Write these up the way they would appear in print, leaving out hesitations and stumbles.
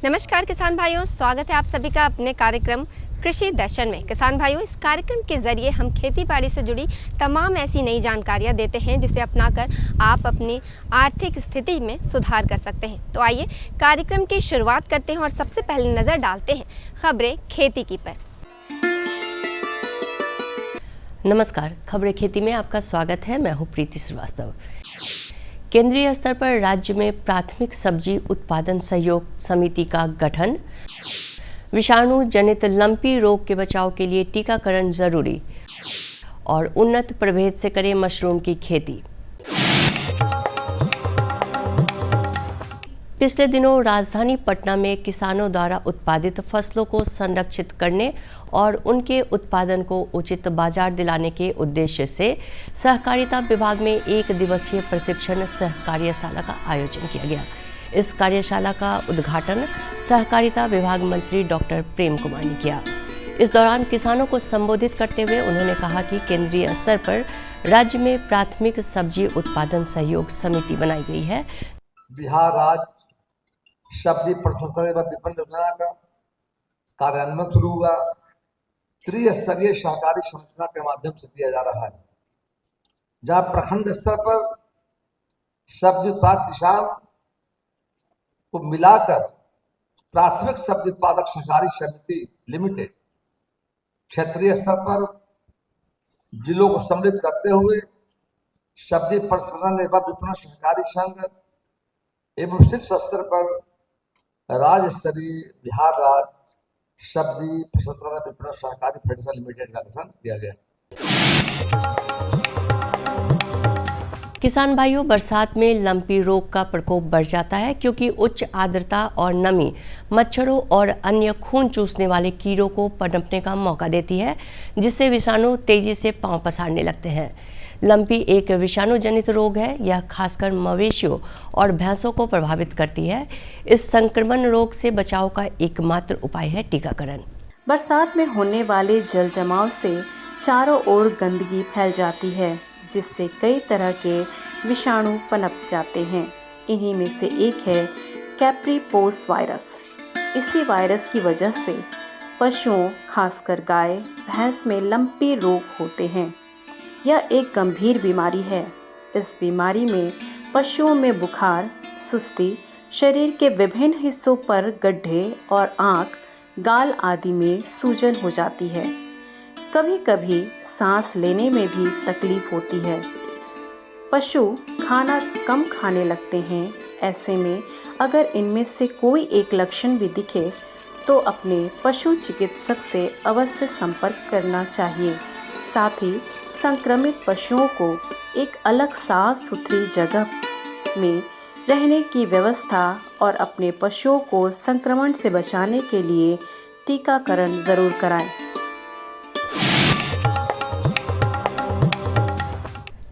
नमस्कार किसान भाइयों, स्वागत है आप सभी का अपने कार्यक्रम कृषि दर्शन में। किसान भाइयों, इस कार्यक्रम के जरिए हम खेती बाड़ी से जुड़ी तमाम ऐसी नई जानकारियां देते हैं जिसे अपनाकर आप अपनी आर्थिक स्थिति में सुधार कर सकते हैं। तो आइए कार्यक्रम की शुरुआत करते हैं और सबसे पहले नज़र डालते हैं खबरें खेती की पर। नमस्कार, खबरें खेती में आपका स्वागत है। मैं हूं प्रीति श्रीवास्तव। केंद्रीय स्तर पर राज्य में प्राथमिक सब्जी उत्पादन सहयोग समिति का गठन, विषाणु जनित लंपी रोग के बचाव के लिए टीकाकरण जरूरी और उन्नत प्रभेद से करें मशरूम की खेती। पिछले दिनों राजधानी पटना में किसानों द्वारा उत्पादित फसलों को संरक्षित करने और उनके उत्पादन को उचित बाजार दिलाने के उद्देश्य से सहकारिता विभाग में 1 दिवसीय प्रशिक्षण सह कार्यशाला का आयोजन किया गया। इस कार्यशाला का उद्घाटन सहकारिता विभाग मंत्री डॉक्टर प्रेम कुमार ने किया। इस दौरान किसानों को संबोधित करते हुए उन्होंने कहा कि केंद्रीय स्तर पर राज्य में प्राथमिक सब्जी उत्पादन सहयोग समिति बनाई गई है। बिहार राज्य सब्जी प्रसंस्करण एवं विपणन योजना का कार्यान्वयन शुरू हुआ। त्रिस्तरीय सहकारी संरचना के माध्यम से किया जा रहा है, जहां प्रखंड स्तर पर सब्जी उत्पादक किसान को मिलाकर प्राथमिक सब्जी उत्पादक सहकारी समिति लिमिटेड, क्षेत्रीय स्तर पर जिलों को सम्मिलित करते हुए सब्जी प्रसंस्करण एवं विपणन सहकारी संघ एवं शीर्ष स्तर पर राज्य स्तरीय बिहार राज्य सब्जी प्रसंस्करण विपणन सहकारी फेडरेशन लिमिटेड का गठन किया गया। किसान भाइयों, बरसात में लंपी रोग का प्रकोप बढ़ जाता है क्योंकि उच्च आर्द्रता और नमी मच्छरों और अन्य खून चूसने वाले कीड़ों को पनपने का मौका देती है, जिससे विषाणु तेजी से पांव पसारने लगते हैं। लंपी एक विषाणु जनित रोग है। यह खासकर मवेशियों और भैंसों को प्रभावित करती है। इस संक्रमण रोग से बचाव का एकमात्र उपाय है टीकाकरण। बरसात में होने वाले जल जमाव से चारों ओर गंदगी फैल जाती है, जिससे कई तरह के विषाणु पनप जाते हैं। इन्हीं में से एक है कैप्रीपोस वायरस। इसी वायरस की वजह से पशुओं, खासकर गाय भैंस में लंपी रोग होते हैं। यह एक गंभीर बीमारी है। इस बीमारी में पशुओं में बुखार, सुस्ती, शरीर के विभिन्न हिस्सों पर गड्ढे और आँख, गाल आदि में सूजन हो जाती है। कभी कभी सांस लेने में भी तकलीफ होती है। पशु खाना कम खाने लगते हैं। ऐसे में अगर इनमें से कोई एक लक्षण भी दिखे तो अपने पशु चिकित्सक से अवश्य संपर्क करना चाहिए। साथ ही संक्रमित पशुओं को एक अलग साफ सुथरी जगह में रहने की व्यवस्था और अपने पशुओं को संक्रमण से बचाने के लिए टीकाकरण जरूर कराएं।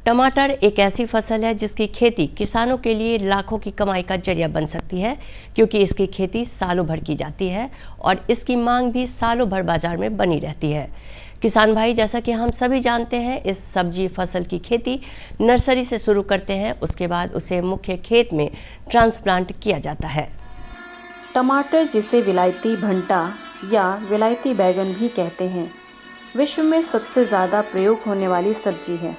टमाटर एक ऐसी फसल है जिसकी खेती किसानों के लिए लाखों की कमाई का जरिया बन सकती है, क्योंकि इसकी खेती सालों भर की जाती है और इसकी मांग भी सालों भर बाजार में बनी रहती है। किसान भाई, जैसा कि हम सभी जानते हैं, इस सब्जी फसल की खेती नर्सरी से शुरू करते हैं, उसके बाद उसे मुख्य खेत में ट्रांसप्लांट किया जाता है। टमाटर, जिसे विलायती भंटा या विलायती बैगन भी कहते हैं, विश्व में सबसे ज़्यादा प्रयोग होने वाली सब्जी है।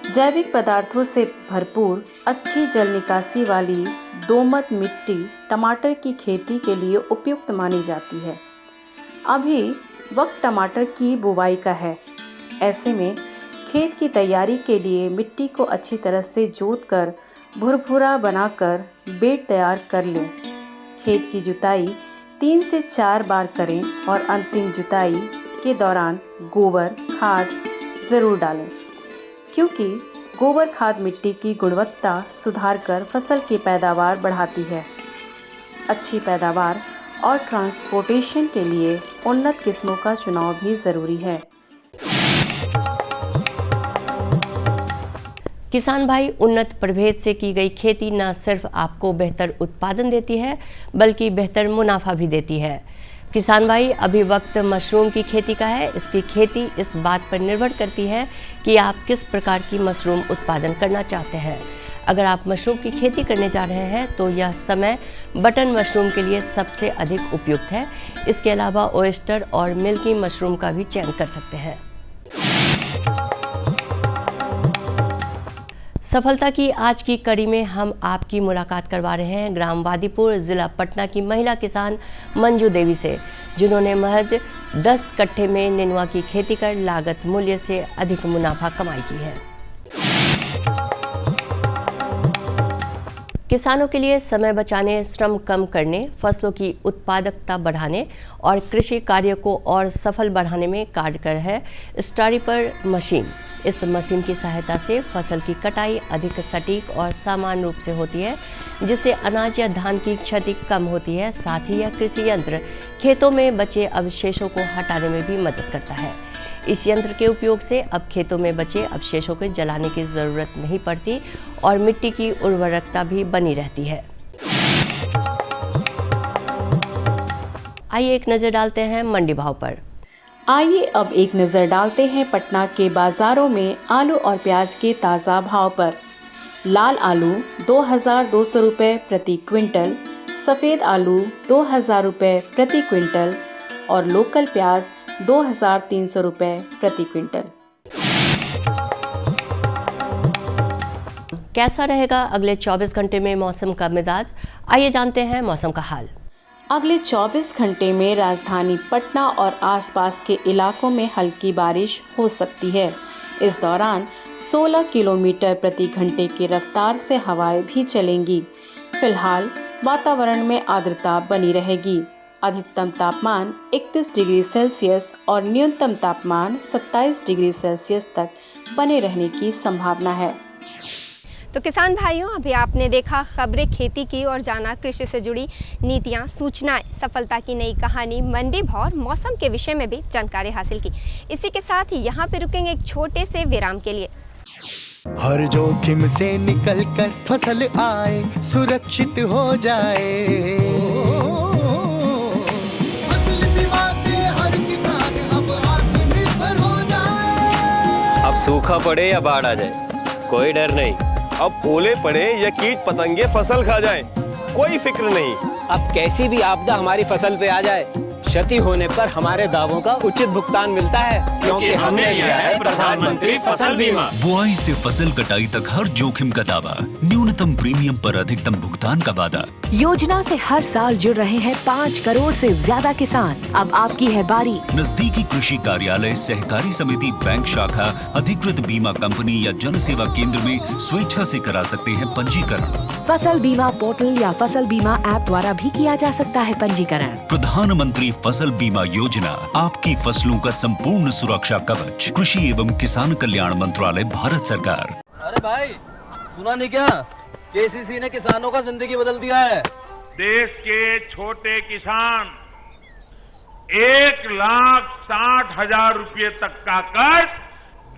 जैविक पदार्थों से भरपूर अच्छी जल निकासी वाली दोमट मिट्टी टमाटर की खेती के लिए उपयुक्त मानी जाती है। अभी वक्त टमाटर की बुवाई का है। ऐसे में खेत की तैयारी के लिए मिट्टी को अच्छी तरह से जोतकर भुरभुरा बनाकर बेड तैयार कर लें। खेत की जुताई 3 से 4 बार करें और अंतिम जुताई के दौरान गोबर खाद ज़रूर डालें, क्योंकि गोबर खाद मिट्टी की गुणवत्ता सुधारकर फसल की पैदावार बढ़ाती है। अच्छी पैदावार और ट्रांसपोर्टेशन के लिए उन्नत किस्मों का चुनाव भी ज़रूरी है। किसान भाई, उन्नत प्रभेद से की गई खेती न सिर्फ आपको बेहतर उत्पादन देती है, बल्कि बेहतर मुनाफा भी देती है। किसान भाई, अभी वक्त मशरूम की खेती का है। इसकी खेती इस बात पर निर्भर करती है कि आप किस प्रकार की मशरूम उत्पादन करना चाहते हैं। अगर आप मशरूम की खेती करने जा रहे हैं तो यह समय बटन मशरूम के लिए सबसे अधिक उपयुक्त है। इसके अलावा ओयस्टर और मिल्की मशरूम का भी चयन कर सकते हैं। सफलता की आज की कड़ी में हम आपकी मुलाकात करवा रहे हैं ग्राम वादीपुर, जिला पटना की महिला किसान मंजू देवी से, जिन्होंने महज 10 कट्ठे में नेनुआ की खेती कर लागत मूल्य से अधिक मुनाफा कमाई की है। किसानों के लिए समय बचाने, श्रम कम करने, फसलों की उत्पादकता बढ़ाने और कृषि कार्य को और सफल बढ़ाने में कारगर है स्टारीपर मशीन। इस मशीन की सहायता से फसल की कटाई अधिक सटीक और समान रूप से होती है, जिससे अनाज या धान की क्षति कम होती है। साथ ही यह कृषि यंत्र खेतों में बचे अवशेषों को हटाने में भी मदद करता है। इस यंत्र के उपयोग से अब खेतों में बचे अवशेषों को जलाने की ज़रूरत नहीं पड़ती और मिट्टी की उर्वरकता भी बनी रहती है। आइए एक नज़र डालते हैं मंडी भाव पर। आइए अब एक नज़र डालते हैं पटना के बाज़ारों में आलू और प्याज के ताज़ा भाव पर। लाल आलू 2200 रुपये प्रति क्विंटल, सफ़ेद आलू 2000 रुपये प्रति क्विंटल और लोकल प्याज 2300 रुपये प्रति क्विंटल। कैसा रहेगा अगले 24 घंटे में मौसम का मिजाज? आइए जानते हैं मौसम का हाल। अगले 24 घंटे में राजधानी पटना और आसपास के इलाकों में हल्की बारिश हो सकती है। इस दौरान 16 किलोमीटर प्रति घंटे की रफ्तार से हवाएं भी चलेंगी। फिलहाल वातावरण में आर्द्रता बनी रहेगी। अधिकतम तापमान 31 डिग्री सेल्सियस और न्यूनतम तापमान 27 डिग्री सेल्सियस तक बने रहने की संभावना है। तो किसान भाइयों, अभी आपने देखा खबरें खेती की और जाना कृषि से जुड़ी नीतियां, सूचनाएं, सफलता की नई कहानी, मंडी भाव और मौसम के विषय में भी जानकारी हासिल की। इसी के साथ यहाँ पे रुकेंगे एक छोटे से विराम के लिए। हर जोखिम से निकल कर फसल आए, सुरक्षित हो जाए। फसल बीमा से हर किसान अब आत्मनिर्भर हो जाए। अब सूखा पड़े या बाढ़ आ जाए, कोई डर नहीं। अब ओले पड़े या कीट पतंगे फसल खा जाएं, कोई फिक्र नहीं। अब कैसी भी आपदा हमारी फसल पे आ जाए, क्षति होने पर हमारे दावों का उचित भुगतान मिलता है, क्योंकि हमने लिया है प्रधानमंत्री फसल बीमा। बुआई से फसल कटाई तक हर जोखिम का दावा, न्यूनतम प्रीमियम पर अधिकतम भुगतान का वादा। योजना से हर साल जुड़ रहे हैं 5 करोड़ से ज्यादा किसान। अब आपकी है बारी। नजदीकी कृषि कार्यालय, सहकारी समिति, बैंक शाखा, अधिकृत बीमा कंपनी या जन सेवा केंद्र में स्वेच्छा से करा सकते हैं पंजीकरण। फसल बीमा पोर्टल या फसल बीमा ऐप द्वारा भी किया जा सकता है पंजीकरण। प्रधानमंत्री फसल बीमा योजना, आपकी फसलों का संपूर्ण सुरक्षा कवच। कृषि एवं किसान कल्याण मंत्रालय, भारत सरकार। अरे भाई, सुना नहीं क्या? केसीसी ने किसानों का जिंदगी बदल दिया है। देश के छोटे किसान 1,60,000 रुपये तक का कर्ज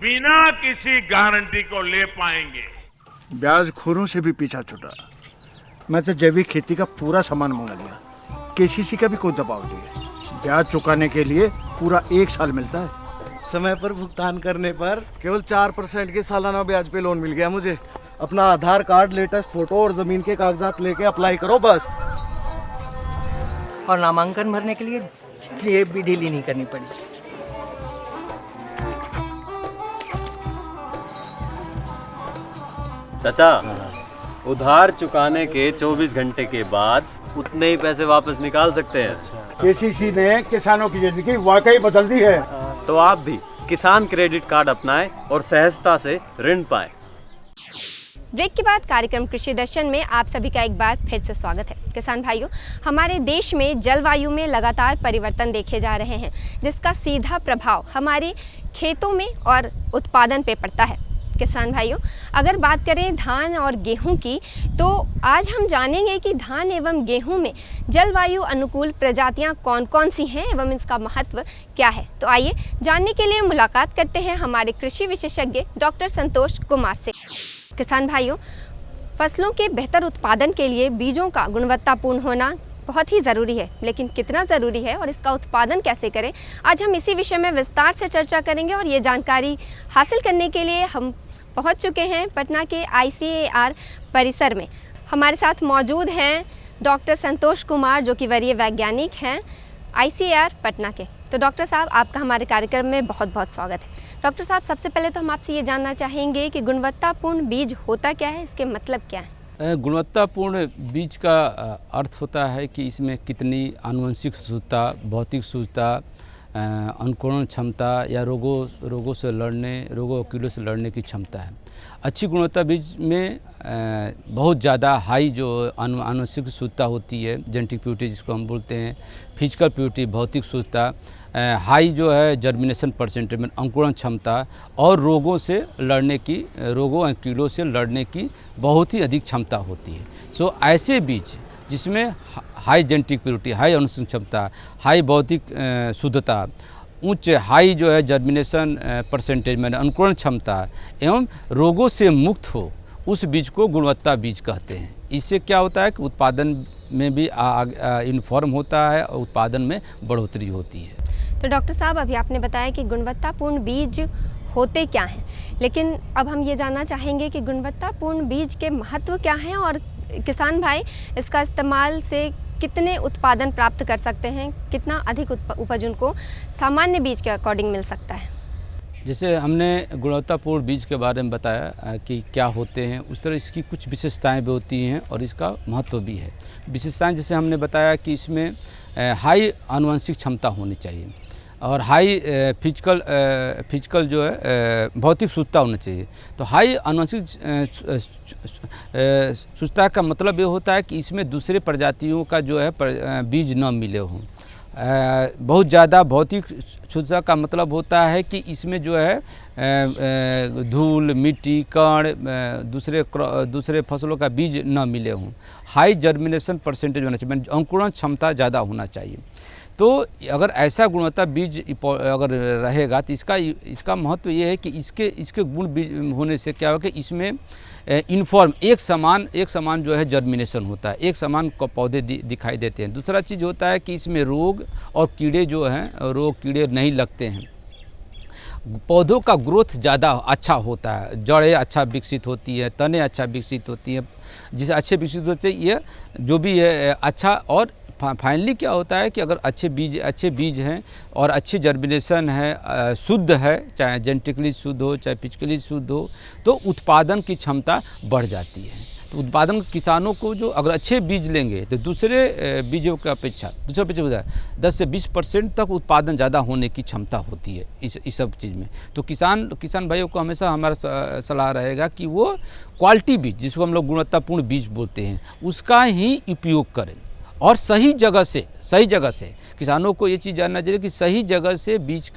बिना किसी गारंटी को ले पाएंगे। ब्याज खोरों से भी पीछा छूटा। मैं तो जैविक खेती का पूरा सामान मंगा लिया। केसीसी का भी कोई दबाव नहीं है। ब्याज चुकाने के लिए पूरा 1 साल मिलता है। समय पर भुगतान करने पर केवल 4% के सालाना ब्याज पे लोन मिल गया मुझे। अपना आधार कार्ड, लेटेस्ट फोटो और जमीन के कागजात लेके अप्लाई करो बस। और नामांकन भरने के लिए जेब भी ढीली नहीं करनी पड़ी। चाचा, उधार चुकाने के 24 घंटे के बाद उतने ही पैसे वापस निकाल सकते हैं। केसीसी ने किसानों की जिंदगी वाकई बदल दी है। तो आप भी किसान क्रेडिट कार्ड अपनाएं और सहजता से ऋण पाएं। ब्रेक के बाद कार्यक्रम कृषि दर्शन में आप सभी का एक बार फिर से स्वागत है। किसान भाइयों, हमारे देश में जलवायु में लगातार परिवर्तन देखे जा रहे हैं, जिसका सीधा प्रभाव हमारे खेतों में और उत्पादन पे पड़ता है। किसान भाइयों, अगर बात करें धान और गेहूं की, तो आज हम जानेंगे कि धान एवं गेहूं में जलवायु अनुकूल प्रजातियां कौन कौन सी हैं एवं इसका महत्व क्या है। तो आइए जानने के लिए मुलाकात करते हैं हमारे कृषि विशेषज्ञ डॉक्टर संतोष कुमार से। किसान भाइयों, फसलों के बेहतर उत्पादन के लिए बीजों का गुणवत्तापूर्ण होना बहुत ही ज़रूरी है, लेकिन कितना ज़रूरी है और इसका उत्पादन कैसे करें, आज हम इसी विषय में विस्तार से चर्चा करेंगे। और ये जानकारी हासिल करने के लिए हम पहुंच चुके हैं पटना के ICAR परिसर में। हमारे साथ मौजूद हैं डॉक्टर संतोष कुमार, जो कि वरीय वैज्ञानिक हैं ICAR पटना के। तो डॉक्टर साहब, आपका हमारे कार्यक्रम में बहुत बहुत स्वागत है। डॉक्टर साहब, सबसे पहले तो हम आपसे ये जानना चाहेंगे कि गुणवत्तापूर्ण बीज होता क्या है, इसके मतलब क्या है? गुणवत्तापूर्ण बीज का अर्थ होता है कि इसमें कितनी आनुवंशिक शुद्धता, भौतिक शुद्धता, अंकुरण क्षमता या रोगों से लड़ने, रोगों कीड़ों से लड़ने की क्षमता है। अच्छी गुणवत्ता बीज में बहुत ज़्यादा हाई जो आनुवंशिक शुद्धता होती है, जेनेटिक प्योरिटी जिसको हम बोलते हैं, फिजिकल प्योरिटी भौतिक शुद्धता, हाई जो है जर्मिनेशन परसेंटेज में अंकुरण क्षमता और रोगों और कीड़ों से लड़ने की बहुत ही अधिक क्षमता होती है। सो ऐसे बीज जिसमें हाई जेनेटिक प्योरिटी, हाई आनुवंशिक क्षमता, हाई भौतिक शुद्धता, उच्च हाई जो है जर्मिनेशन परसेंटेज में अंकुरण क्षमता एवं रोगों से मुक्त हो, उस बीज को गुणवत्ता बीज कहते हैं। इससे क्या होता है कि उत्पादन में भी यूनिफॉर्म होता है और उत्पादन में बढ़ोतरी होती है। तो डॉक्टर साहब, अभी आपने बताया कि गुणवत्तापूर्ण बीज होते क्या हैं, लेकिन अब हम ये जानना चाहेंगे कि गुणवत्तापूर्ण बीज के महत्व क्या हैं और किसान भाई इसका इस्तेमाल से कितने उत्पादन प्राप्त कर सकते हैं, कितना अधिक उपज उनको सामान्य बीज के अकॉर्डिंग मिल सकता है। जैसे हमने गुणवत्तापूर्ण बीज के बारे में बताया कि क्या होते हैं, उस तरह इसकी कुछ विशेषताएं भी होती हैं और इसका महत्व भी है। विशेषताएं जैसे हमने बताया कि इसमें हाई आनुवंशिक क्षमता होनी चाहिए और हाई फिजिकल जो है भौतिक शुद्धता होनी चाहिए। तो हाई आनुवंशिक शुद्धता का मतलब ये होता है कि इसमें दूसरे प्रजातियों का जो है बीज न मिले हों। बहुत ज़्यादा भौतिक शुद्धता का मतलब होता है कि इसमें जो है धूल, मिट्टी, कण, दूसरे फसलों का बीज न मिले हों। हाई जर्मिनेशन परसेंटेज होना चाहिए, अंकुरण क्षमता ज़्यादा होना चाहिए। तो अगर ऐसा गुणवत्ता बीज अगर रहेगा तो इसका महत्व ये है कि इसके गुण बीज होने से क्या होगा कि इसमें यूनिफॉर्म एक समान जो है जर्मिनेशन होता है, एक समान पौधे दिखाई देते हैं। दूसरा चीज़ होता है कि इसमें रोग और कीड़े जो हैं, कीड़े नहीं लगते हैं। पौधों का ग्रोथ ज़्यादा अच्छा होता है, जड़ें अच्छा विकसित होती है, तने अच्छा विकसित होती है। जिसे अच्छे विकसित होते हैं ये जो भी है अच्छा। और फाइनली क्या होता है कि अगर अच्छे बीज हैं और अच्छी जर्मिनेशन है, शुद्ध है, चाहे जेनेटिकली शुद्ध हो चाहे फिजिकली शुद्ध हो, तो उत्पादन की क्षमता बढ़ जाती है। तो उत्पादन किसानों को जो अगर अच्छे बीज लेंगे तो दूसरे बीजों की अपेक्षा 10 से 20% तक उत्पादन ज़्यादा होने की क्षमता होती है इस सब चीज़ में। तो किसान भाइयों को हमेशा हमारा सलाह रहेगा कि वो क्वालिटी बीज, जिसको हम लोग गुणवत्तापूर्ण बीज बोलते हैं, उसका ही उपयोग करें और सही जगह से किसानों को ये चीज़ जानना चाहिए कि सही जगह से बीज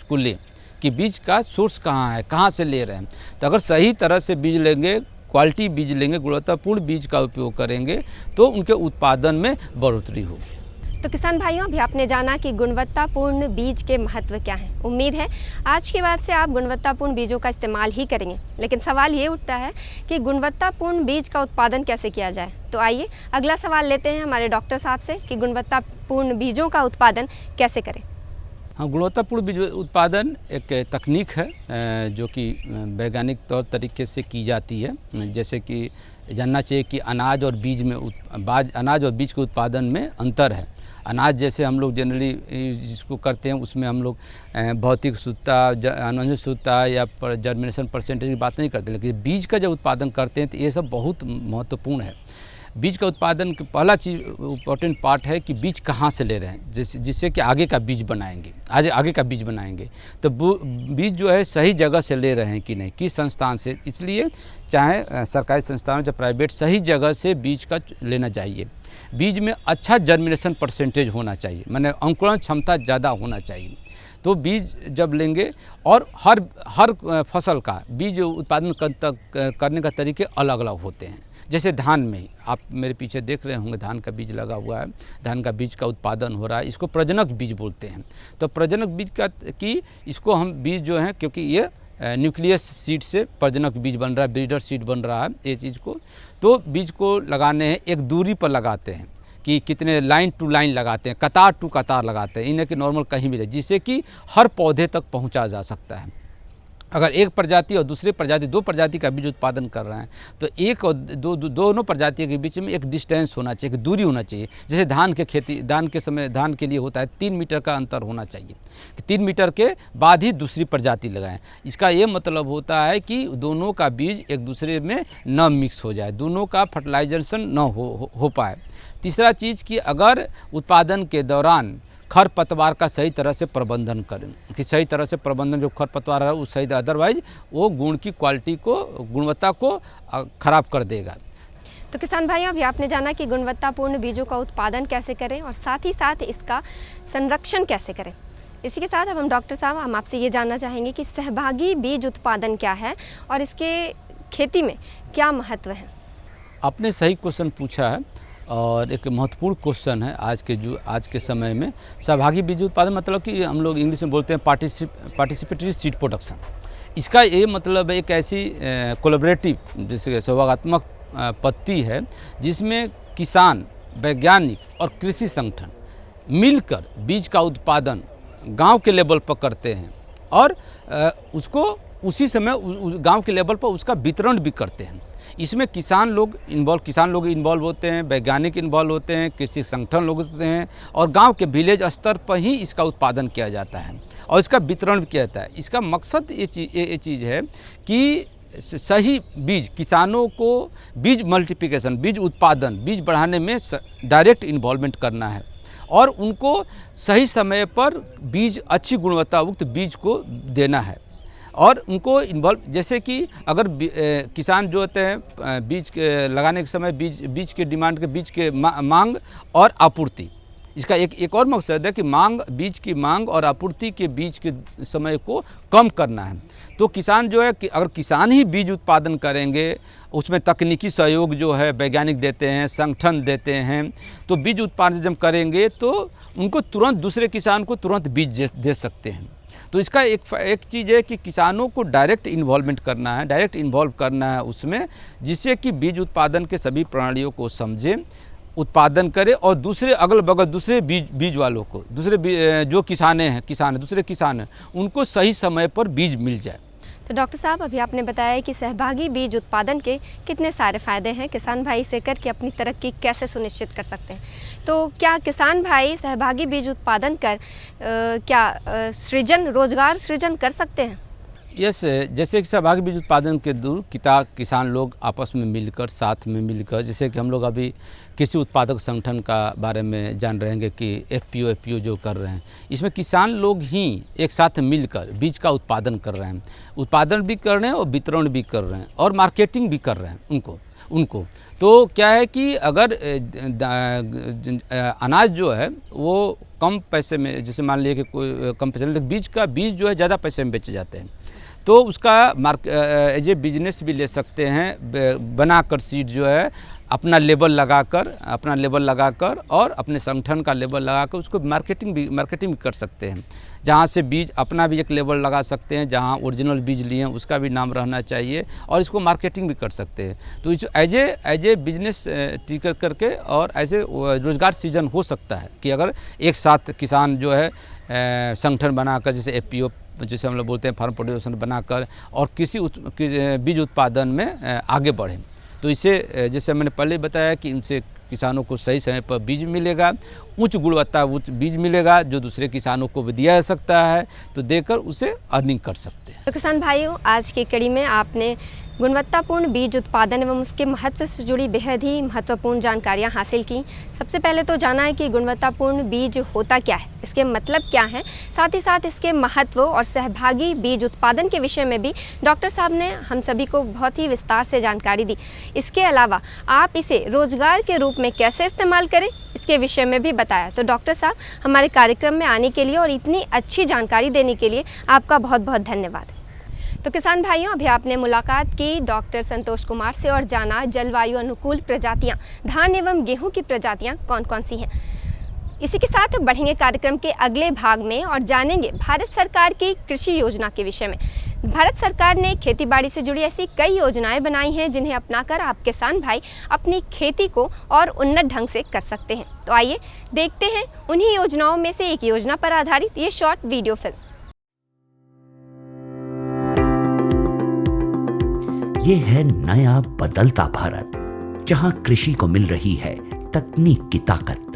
को लें कि बीज का सोर्स कहाँ है, कहाँ से ले रहे हैं। तो अगर सही तरह से बीज लेंगे, क्वालिटी बीज लेंगे, गुणवत्तापूर्ण बीज का उपयोग करेंगे तो उनके उत्पादन में बढ़ोतरी होगी। तो किसान भाइयों, अभी आपने जाना कि गुणवत्तापूर्ण बीज के महत्व क्या हैं। उम्मीद है आज के बाद से आप गुणवत्तापूर्ण बीजों का इस्तेमाल ही करेंगे, लेकिन सवाल ये उठता है कि गुणवत्तापूर्ण बीज का उत्पादन कैसे किया जाए। तो आइए अगला सवाल लेते हैं हमारे डॉक्टर साहब से कि गुणवत्तापूर्ण बीजों का उत्पादन कैसे करें। हाँ, गुणवत्तापूर्ण बीज उत्पादन एक तकनीक है जो कि वैज्ञानिक तौर तरीके से की जाती है। जैसे कि जानना चाहिए कि अनाज और बीज के उत्पादन में अंतर है। अनाज जैसे हम लोग जनरली जिसको करते हैं उसमें हम लोग भौतिक शुद्धता, आनुवंशिक शुद्धता या जर्मिनेशन परसेंटेज की बात नहीं करते, लेकिन बीज का जब उत्पादन करते हैं तो ये सब बहुत महत्वपूर्ण है। बीज का उत्पादन की पहला चीज़ इम्पोर्टेंट पार्ट है कि बीज कहाँ से ले रहे हैं, जिससे कि आगे का बीज बनाएंगे। तो बीज जो है सही जगह से ले रहे हैं कि नहीं, किस संस्थान से। इसलिए चाहे सरकारी संस्थान या प्राइवेट, सही जगह से बीज का लेना चाहिए। बीज में अच्छा जर्मिनेशन परसेंटेज होना चाहिए, माने अंकुरण क्षमता ज़्यादा होना चाहिए। तो बीज जब लेंगे और हर फसल का बीज उत्पादन करने का तरीके अलग अलग होते हैं। जैसे धान में आप मेरे पीछे देख रहे होंगे, धान का बीज लगा हुआ है, धान का बीज का उत्पादन हो रहा है, इसको प्रजनक बीज बोलते हैं। तो प्रजनक बीज इसको हम बीज जो हैं, क्योंकि ये न्यूक्लियस सीड से प्रजनक बीज बन रहा है, ब्रीडर सीड बन रहा है ये चीज़ को, तो बीज को लगाने हैं एक दूरी पर लगाते हैं कि कितने लाइन टू लाइन लगाते हैं, कतार टू कतार लगाते हैं, इन्हें कि नॉर्मल कहीं भी नहीं, जिससे कि हर पौधे तक पहुंचा जा सकता है। अगर एक प्रजाति और दूसरी प्रजाति, दो प्रजाति का बीज उत्पादन कर रहे हैं तो एक और दोनों प्रजातियों के बीच में एक डिस्टेंस होना चाहिए, एक दूरी होना चाहिए। जैसे धान के लिए होता है 3 मीटर का अंतर होना चाहिए, कि 3 मीटर के बाद ही दूसरी प्रजाति लगाएं। इसका ये मतलब होता है कि दोनों का बीज एक दूसरे में न मिक्स हो जाए, दोनों का फर्टिलाइजेशन न हो पाए। तीसरा चीज़ कि अगर उत्पादन के दौरान खरपतवार का सही तरह से प्रबंधन करें, कि सही तरह से प्रबंधन जो खरपतवार है उस सही, अदरवाइज वो गुण की क्वालिटी को, गुणवत्ता को खराब कर देगा। तो किसान भाइयों, अभी आपने जाना कि गुणवत्तापूर्ण बीजों का उत्पादन कैसे करें और साथ ही साथ इसका संरक्षण कैसे करें। इसी के साथ अब हम डॉक्टर साहब, हम आपसे ये जानना चाहेंगे कि सहभागी बीज उत्पादन क्या है और इसके खेती में क्या महत्व है। आपने सही क्वेश्चन पूछा है और एक महत्वपूर्ण क्वेश्चन है आज के समय में। सहभागी बीज उत्पादन मतलब कि हम लोग इंग्लिश में बोलते हैं पार्टिसिपेटरी सीड प्रोडक्शन। इसका ये मतलब एक ऐसी कोलैबोरेटिव, जैसे सहयोगात्मक पद्धति है जिसमें किसान, वैज्ञानिक और कृषि संगठन मिलकर बीज का उत्पादन गांव के लेवल पर करते हैं और उसको उसी समय गांव के लेवल पर उसका वितरण भी करते हैं। इसमें किसान लोग इन्वॉल्व होते हैं, वैज्ञानिक इन्वॉल्व होते हैं, कृषि संगठन लोग होते हैं और गांव के विलेज स्तर पर ही इसका उत्पादन किया जाता है और इसका वितरण भी किया जाता है। इसका मकसद ये चीज़ है कि सही बीज, किसानों को बीज मल्टीप्लिकेशन, बीज उत्पादन, बीज बढ़ाने में डायरेक्ट इन्वॉल्वमेंट करना है और उनको सही समय पर बीज, अच्छी गुणवत्तायुक्त बीज को देना है और उनको इन्वॉल्व, जैसे कि अगर किसान जो होते हैं बीज के लगाने के समय बीज के डिमांड के, बीज के मांग और आपूर्ति, इसका एक और मकसद है कि बीज की मांग और आपूर्ति के बीच के समय को कम करना है। तो किसान जो है कि अगर किसान ही बीज उत्पादन करेंगे, उसमें तकनीकी सहयोग जो है वैज्ञानिक देते हैं, संगठन देते हैं, तो बीज उत्पादन जब करेंगे तो उनको तुरंत दूसरे किसान को तुरंत बीज दे सकते हैं। तो इसका एक चीज़ है कि किसानों को डायरेक्ट इन्वॉल्वमेंट करना है, डायरेक्ट इन्वॉल्व करना है उसमें, जिससे कि बीज उत्पादन के सभी प्रणालियों को समझें, उत्पादन करें और दूसरे अगल बगल दूसरे बीज वालों को, दूसरे जो किसान हैं, दूसरे किसान हैं, उनको सही समय पर बीज मिल जाए। तो डॉक्टर साहब, अभी आपने बताया कि सहभागी बीज उत्पादन के कितने सारे फ़ायदे हैं, किसान भाई इसे करके अपनी तरक्की कैसे सुनिश्चित कर सकते हैं। तो क्या किसान भाई सहभागी बीज उत्पादन कर रोजगार सृजन कर सकते हैं? यस, जैसे कि सहभागी बीज उत्पादन के दूर किसान लोग आपस में मिलकर, साथ में मिलकर, जैसे कि हम लोग अभी कृषि उत्पादक संगठन का बारे में जान रहे हैं कि एफपीओ जो कर रहे हैं, इसमें किसान लोग ही एक साथ मिलकर बीज का उत्पादन कर रहे हैं, उत्पादन भी कर रहे हैं और वितरण भी कर रहे हैं और मार्केटिंग भी कर रहे हैं उनको। तो क्या है कि अगर अनाज जो है वो कम पैसे में, जैसे मान लिया कि कोई कम पैसे में, बीज जो है ज़्यादा पैसे में बेचे जाते हैं, तो उसका एज ए बिजनेस भी ले सकते हैं, बनाकर सीड जो है अपना लेबल लगाकर और अपने संगठन का लेबल लगाकर उसको मार्केटिंग भी कर सकते हैं। जहाँ से बीज अपना भी एक लेबल लगा सकते हैं, जहाँ ओरिजिनल बीज लिए हैं उसका भी नाम रहना चाहिए और इसको मार्केटिंग भी कर सकते हैं। तो इस एज ए बिजनेस टिकर करके और ऐसे रोज़गार सृजन हो सकता है कि अगर एक साथ किसान जो है संगठन बनाकर, जैसे एफपीओ जैसे हम लोग बोलते हैं, फार्म प्रोड्यूसर बनाकर और बीज उत्पादन में आगे बढ़ें। तो इससे, जैसे मैंने पहले बताया कि इनसे किसानों को सही समय पर बीज मिलेगा, उच्च गुणवत्ता बीज मिलेगा जो दूसरे किसानों को भी दिया जा सकता है, तो देकर उसे अर्निंग कर सकते हैं। तो किसान भाइयों, आज की कड़ी में आपने गुणवत्तापूर्ण बीज उत्पादन एवं उसके महत्व से जुड़ी बेहद ही महत्वपूर्ण जानकारियां हासिल की। सबसे पहले तो जाना है कि गुणवत्तापूर्ण बीज होता क्या है, इसके मतलब क्या हैं, साथ ही साथ इसके महत्व और सहभागी बीज उत्पादन के विषय में भी डॉक्टर साहब ने हम सभी को बहुत ही विस्तार से जानकारी दी। इसके अलावा आप इसे रोजगार के रूप में कैसे इस्तेमाल करें, इसके विषय में भी बताया। तो डॉक्टर साहब, हमारे कार्यक्रम में आने के लिए और इतनी अच्छी जानकारी देने के लिए आपका बहुत बहुत धन्यवाद। तो किसान भाइयों, अभी आपने मुलाकात की डॉक्टर संतोष कुमार से और जाना जलवायु अनुकूल प्रजातियां, धान एवं गेहूं की प्रजातियां कौन कौन सी हैं। इसी के साथ बढ़ेंगे कार्यक्रम के अगले भाग में और जानेंगे भारत सरकार की कृषि योजना के विषय में। भारत सरकार ने खेतीबाड़ी से जुड़ी ऐसी कई योजनाएं बनाई हैं जिन्हें अपनाकर आप किसान भाई अपनी खेती को और उन्नत ढंग से कर सकते हैं। तो आइए देखते हैं उन्हीं योजनाओं में से एक योजना पर आधारित ये शॉर्ट वीडियो फिल्म। ये है नया बदलता भारत, जहां कृषि को मिल रही है तकनीक की ताकत।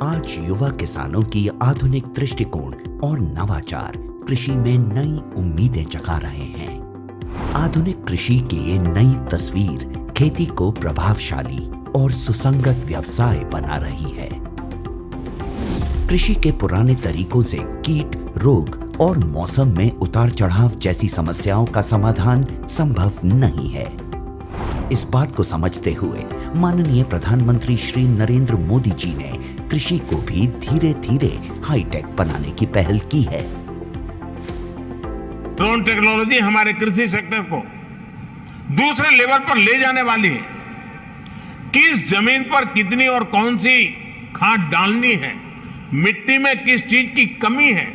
आज युवा किसानों की आधुनिक दृष्टिकोण और नवाचार कृषि में नई उम्मीदें जगा रहे हैं। आधुनिक कृषि की ये नई तस्वीर खेती को प्रभावशाली और सुसंगत व्यवसाय बना रही है। कृषि के पुराने तरीकों से कीट, रोग और मौसम में उतार चढ़ाव जैसी समस्याओं का समाधान संभव नहीं है। इस बात को समझते हुए माननीय प्रधानमंत्री श्री नरेंद्र मोदी जी ने कृषि को भी धीरे धीरे हाईटेक बनाने की पहल की है। ड्रोन टेक्नोलॉजी हमारे कृषि सेक्टर को दूसरे लेवल पर ले जाने वाली है। किस जमीन पर कितनी और कौन सी खाद डालनी है, मिट्टी में किस चीज की कमी है,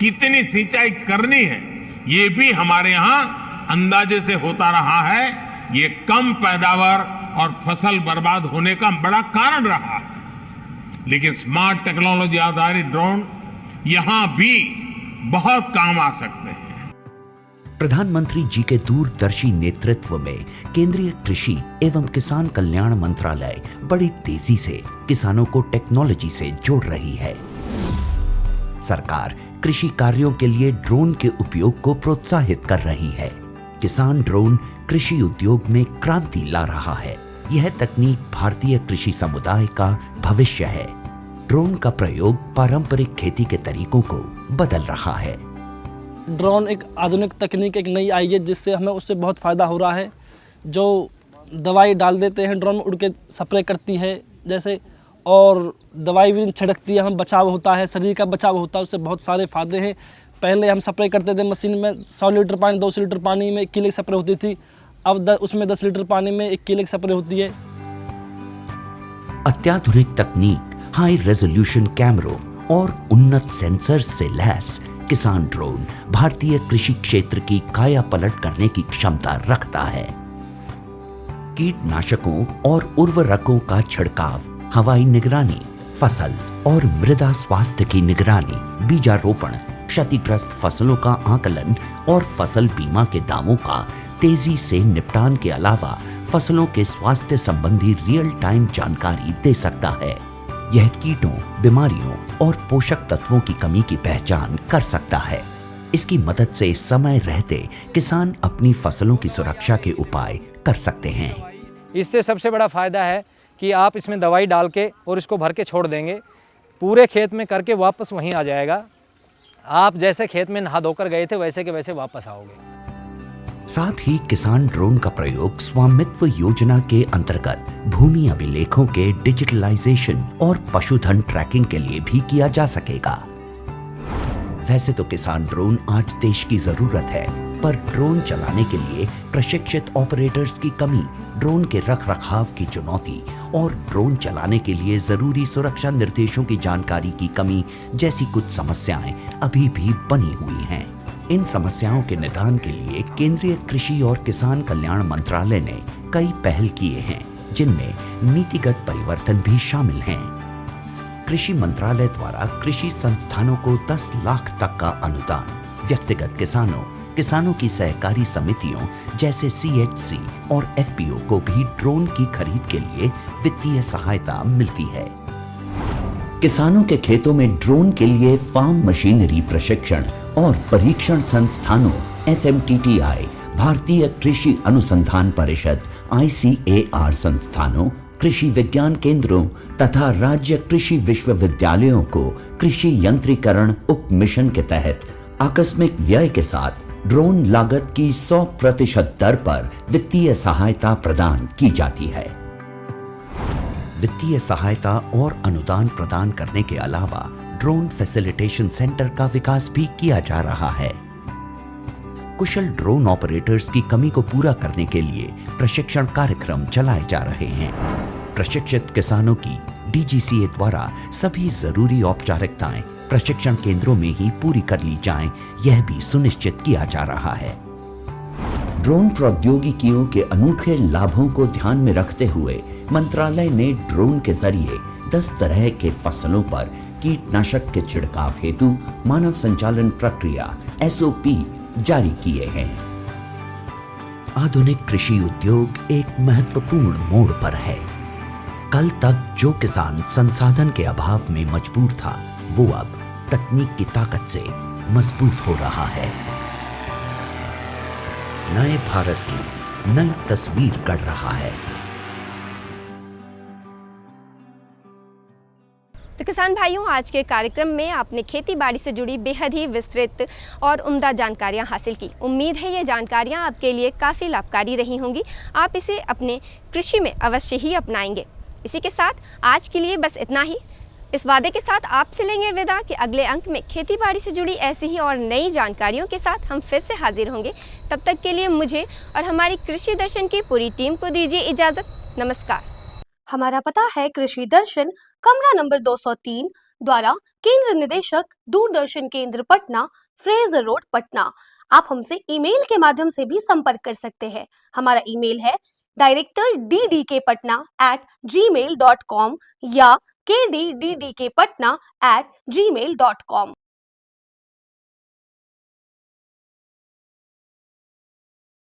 कितनी सिंचाई करनी है, ये भी हमारे यहाँ अंदाजे से होता रहा है। ये कम पैदावार और फसल बर्बाद होने का बड़ा कारण रहा है। लेकिन स्मार्ट टेक्नोलॉजी आधारित ड्रोन यहां भी बहुत काम आ सकते हैं। प्रधानमंत्री जी के दूरदर्शी नेतृत्व में केंद्रीय कृषि एवं किसान कल्याण मंत्रालय बड़ी तेजी से किसानों को टेक्नोलॉजी से जोड़ रही है। सरकार कृषि कार्यों के लिए ड्रोन के उपयोग को प्रोत्साहित कर रही है। किसान ड्रोन कृषि उद्योग में क्रांति ला रहा है। यह तकनीक भारतीय कृषि समुदाय का भविष्य है। ड्रोन का प्रयोग पारंपरिक खेती के तरीकों को बदल रहा है। ड्रोन एक आधुनिक तकनीक एक नई आई है जिससे हमें उससे बहुत फ़ायदा हो रहा है। जो दवाई डाल देते हैं ड्रोन में उड़ के स्प्रे करती है जैसे, और दवाई भी छिड़कती है, हमें बचाव होता है, शरीर का बचाव होता है, उससे बहुत सारे फ़ायदे हैं। पहले हम स्प्रे करते थे मशीन में 100 लीटर पानी 200 लीटर पानी में 1 किलो की स्प्रे होती थी। अब उसमें 10 लीटर पानी में 1 किलो की स्प्रे होती है। अत्याधुनिक तकनीक, हाई रेजोल्यूशन कैमरों और उन्नत सेंसर्स से लैस किसान ड्रोन भारतीय कृषि क्षेत्र की काया पलट करने की क्षमता रखता है। कीटनाशकों और उर्वरकों का छिड़काव, हवाई निगरानी, फसल और मृदा स्वास्थ्य की निगरानी, बीजारोपण, क्षतिग्रस्त फसलों का आकलन और फसल बीमा के दावों का तेजी से निपटान के अलावा फसलों के स्वास्थ्य संबंधी रियल टाइम जानकारी दे सकता है। यह कीटों, बीमारियों और पोषक तत्वों की कमी की पहचान कर सकता है। इसकी मदद से समय रहते किसान अपनी फसलों की सुरक्षा के उपाय कर सकते हैं। इससे सबसे बड़ा फायदा है कि आप इसमें दवाई डाल के और इसको भर के छोड़ देंगे, पूरे खेत में करके वापस वहीं आ जाएगा। आप जैसे खेत में नहा धोकर गए थे वैसे के वैसे वापस आओगे। साथ ही किसान ड्रोन का प्रयोग स्वामित्व योजना के अंतर्गत भूमि अभिलेखों के डिजिटलाइजेशन और पशुधन ट्रैकिंग के लिए भी किया जा सकेगा। वैसे तो किसान ड्रोन आज देश की जरूरत है, पर ड्रोन चलाने के लिए प्रशिक्षित ऑपरेटर्स की कमी, ड्रोन के रखरखाव की चुनौती और ड्रोन चलाने के लिए जरूरी सुरक्षा निर्देशों की जानकारी की कमी जैसी कुछ समस्याएं अभी भी बनी हुई हैं। इन समस्याओं के निदान के लिए केंद्रीय कृषि और किसान कल्याण मंत्रालय ने कई पहल किए हैं, जिनमें नीतिगत परिवर्तन भी शामिल हैं। कृषि मंत्रालय द्वारा कृषि संस्थानों को 10 लाख तक का अनुदान, व्यक्तिगत किसानों की सहकारी समितियों जैसे CHC और FPO को भी ड्रोन की खरीद के लिए वित्तीय सहायता मिलती है। किसानों के खेतों में ड्रोन के लिए फार्म मशीनरी प्रशिक्षण और परीक्षण संस्थानों FMTTI, भारतीय कृषि अनुसंधान परिषद ICAR संस्थानों, कृषि विज्ञान केंद्रों तथा राज्य कृषि विश्वविद्यालयों को कृषि यंत्रीकरण उप मिशन के तहत आकस्मिक व्यय के साथ ड्रोन लागत की 100% दर पर वित्तीय सहायता प्रदान की जाती है। वित्तीय सहायता और अनुदान प्रदान करने के अलावा ड्रोन फैसिलिटेशन सेंटर का विकास भी किया जा रहा है। कुशल ड्रोन ऑपरेटर्स की कमी को पूरा करने के लिए प्रशिक्षण कार्यक्रम चलाए जा रहे हैं। प्रशिक्षित किसानों की डीजीसीए द्वारा सभी जरूरी औपचारिकताएं प्रशिक्षण केंद्रों में ही पूरी कर ली जाएं, यह भी सुनिश्चित किया जा रहा है। ड्रोन प्रौद्योगिकियों के अनूठे लाभों को ध्यान में रखते हुए मंत्रालय ने ड्रोन के जरिए 10 तरह के फसलों पर कीटनाशक के छिड़काव हेतु मानव संचालन प्रक्रिया SOP जारी किए हैं। आधुनिक कृषि उद्योग एक महत्वपूर्ण मोड़ पर है। कल तक जो किसान संसाधन के अभाव में मजबूर था, वो अब तकनीक की ताकत से मजबूत हो रहा है। नए भारत की नई तस्वीर गढ़ रहा है। तो किसान भाइयों, आज के कार्यक्रम में आपने खेती बाड़ी से जुड़ी बेहद ही विस्तृत और उम्दा जानकारियां हासिल की। उम्मीद है ये जानकारियां आपके लिए काफ़ी लाभकारी रही होंगी। आप इसे अपने कृषि में अवश्य ही अपनाएंगे। इसी के साथ आज के लिए बस इतना ही। इस वादे के साथ आपसे लेंगे विदा कि अगले अंक में खेती बाड़ी से जुड़ी ऐसी ही और नई जानकारियों के साथ हम फिर से हाजिर होंगे। तब तक के लिए मुझे और हमारी कृषि दर्शन की पूरी टीम को दीजिए इजाज़त। नमस्कार। हमारा पता है कृषि दर्शन, कमरा नंबर 203, द्वारा केंद्र निदेशक, दूरदर्शन केंद्र पटना, फ्रेजर रोड, पटना। आप हमसे ईमेल के माध्यम से भी संपर्क कर सकते हैं। हमारा ईमेल है directorddkpatna@gmail.com या kddkpatna@gmail.com।